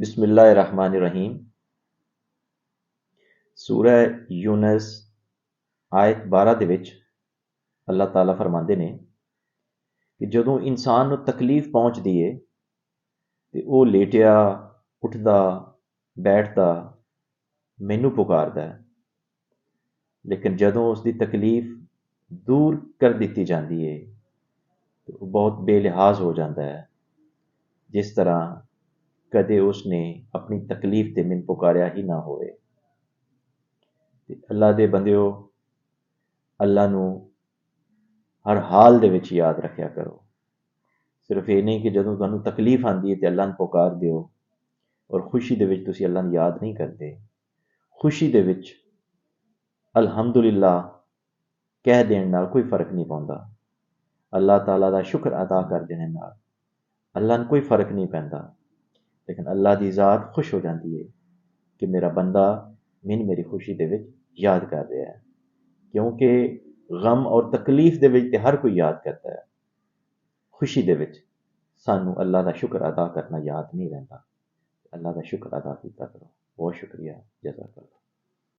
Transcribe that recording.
बिस्मिल्लाहिर्रहमानिर्रहीम। सूरह यूनस आयत 12 ਦੇ ਵਿੱਚ अल्लाह ताला फरमाते ने कि ਜਦੋਂ इंसान ਨੂੰ तकलीफ पहुंचती है तो वह लेटिया उठता बैठता मैनू पुकारता है, लेकिन ਜਦੋਂ उसकी तकलीफ दूर कर दी जाती है तो वह बहुत बेलिहाज हो जाता है, जिस तरह कदे उसने अपनी तकलीफ ते मैनू पुकारिया ही ना होवे। अल्लाह दे बंदिओ, अल्लाह नू हर हाल दे विच याद रखिया करो। सिर्फ ये नहीं कि जदों तुहानू तकलीफ आती है तो अल्लाह नू पुकार दिओ और खुशी दे विच तुसीं अल्लाह नू याद नहीं करते। खुशी दे विच अल्हम्दुलिल्लाह कह देने नाल कोई फर्क नहीं पौंदा। अल्लाह ताला दा शुक्र अदा कर देने नाल अल्लाह नू कोई फर्क नहीं पैंदा। लेकिन अल्लाह दी ज़ात खुश हो जाती है कि मेरा बंदा मैनू मेरी खुशी दे विच याद कर रहा है, क्योंकि गम और तकलीफ दे विच ते हर कोई याद करता है। खुशी दे विच सानू अल्लाह दा शुक्र अदा करना याद नहीं रहिंदा। अल्लाह दा शुक्र अदा कीता करो। बहुत शुक्रिया। जज़ाकल्लाह।